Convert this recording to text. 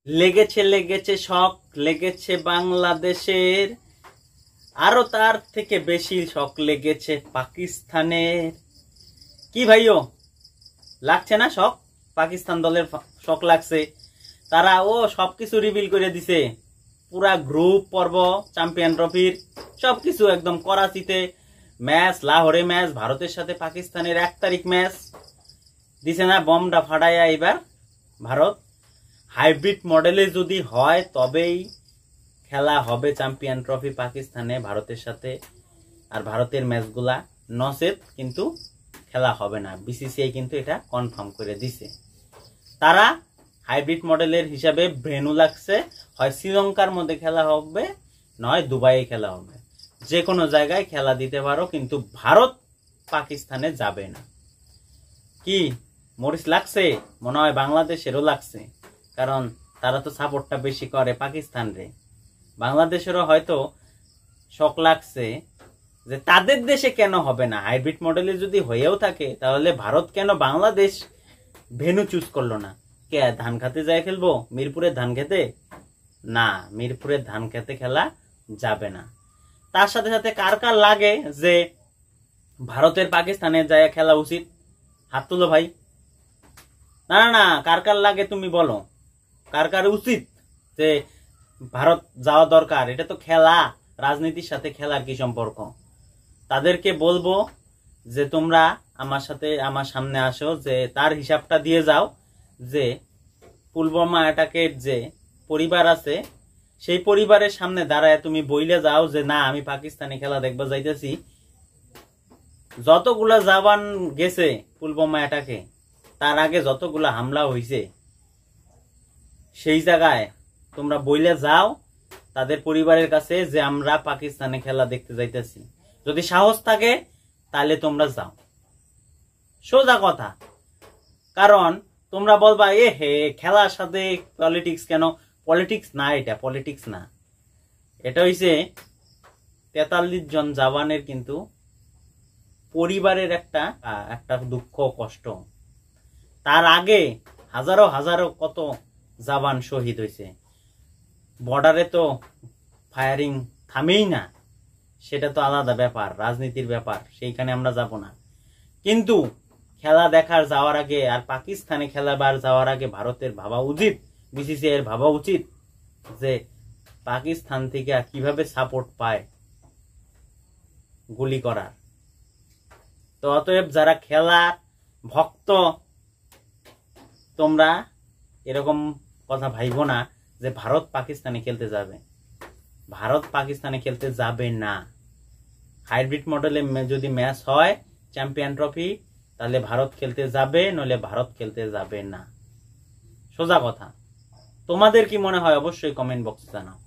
লেগেছে লেগেছে শক লেগেছে বাংলাদেশের, আরো তার থেকে বেশি শক লেগেছে পাকিস্তানের। কি ভাইও লাগছে না শক? পাকিস্তান দলের শক লাগছে। তারা সবকিছু রিভিল করে দিছে, পুরা গ্রুপ পর্ব, চ্যাম্পিয়ন ট্রফির সবকিছু একদম। করাচিতে ম্যাচ, লাহোরে ম্যাচ, ভারতের সাথে পাকিস্তানের 1 তারিখ ম্যাচ দিছে না বমটা ফাটাইয়া। এবার ভারত হাইব্রিড মডেলে যদি হয় তবেই খেলা হবে চ্যাম্পিয়ন ট্রফি পাকিস্তানে ভারতের সাথে। আর ভারতের ম্যাচগুলা নচেত কিন্তু খেলা হবে না। বিসিসিআই কিন্তু এটা কনফার্ম করে দিছে। তারা হাইব্রিড মডেলের হিসাবে ভেন্যু লাগছে, হয় শ্রীলঙ্কার মধ্যে খেলা হবে, নয় দুবাইয়ে খেলা হবে। যে কোনো জায়গায় খেলা দিতে পারো, কিন্তু ভারত পাকিস্তানে যাবে না। কি মরিচ লাগছে? মনে হয় বাংলাদেশেরও লাগছে, কারণ তারা তো সাপোর্টটা বেশি করে পাকিস্তান রে। বাংলাদেশেরও হয়তো শক লাগছে যে তাদের দেশে কেন হবে না। হাইব্রিড মডেলে যদি হয়েও থাকে তাহলে ভারত কেন বাংলাদেশ ভেন্যু চুজ করলো না? কে ধান খেতে যায় খেলবো? মিরপুরের ধান খেতে? না, মিরপুরের ধান খেতে খেলা যাবে না। তার সাথে সাথে কার কার লাগে যে ভারতের পাকিস্তানে যায় খেলা উচিত? হাত তুলো ভাই। না না না, কার কার লাগে তুমি বলো, কার কার উচিত যে ভারত যাওয়া দরকার? এটা তো খেলা, রাজনীতির সাথে খেলার কি সম্পর্ক? তাদেরকে বলবো যে তোমরা আমার সামনে আসো, যে তার হিসাবটা দিয়ে যাও যে পুলওয়ামা অ্যাটাকের যে পরিবার আছে সেই পরিবারের সামনে দাঁড়ায় তুমি বইলে যাও যে না, আমি পাকিস্তানি খেলা দেখবা যাইতেছি। যতগুলা জওয়ান গেছে পুলওয়ামা অ্যাটাকে, তার আগে যতগুলা হামলা হয়েছে, সেই জায়গায় তোমরা বইলে যাও তাদের পরিবারের কাছে যে আমরা পাকিস্তানে খেলা দেখতে যাইতেছি। যদি সাহস থাকে তাহলে তোমরা যাও, সোজা কথা। কারণ তোমরা বলবা হে খেলার সাথে পলিটিক্স কেন? পলিটিক্স না, এটা পলিটিক্স না। এটা হইছে 43 জন জওয়ানের কিন্তু পরিবারের একটা দুঃখ কষ্ট। তার আগে হাজারো হাজারো কত জওয়ান শহীদ হয়েছে। বর্ডারে তো ফায়ারিং থামেই না, সেটা তো আলাদা ব্যাপার, রাজনীতির ব্যাপার, সেইখানে আমরা যাব না। কিন্তু খেলা দেখার যাওয়ার আগে আর পাকিস্তানে খেলাবার যাওয়ার আগে ভারতের ভাবা উচিত, বিসিসিআই এর ভাবা উচিত যে পাকিস্তান থেকে কিভাবে সাপোর্ট পায় গুলি করার। তো অতএব যারা খেলার ভক্ত, তোমরা এরকম কথা ভাইবো না যে ভারত পাকিস্তানে খেলতে যাবে। ভারত পাকিস্তানে খেলতে যাবে না। হাইব্রিড মডেলে যদি ম্যাচ হয় চ্যাম্পিয়ন ট্রফি, তাহলে ভারত খেলতে যাবে, নইলে ভারত খেলতে যাবে না, সোজা কথা। তোমাদের কি মনে হয় অবশ্যই কমেন্ট বক্সে জানাও।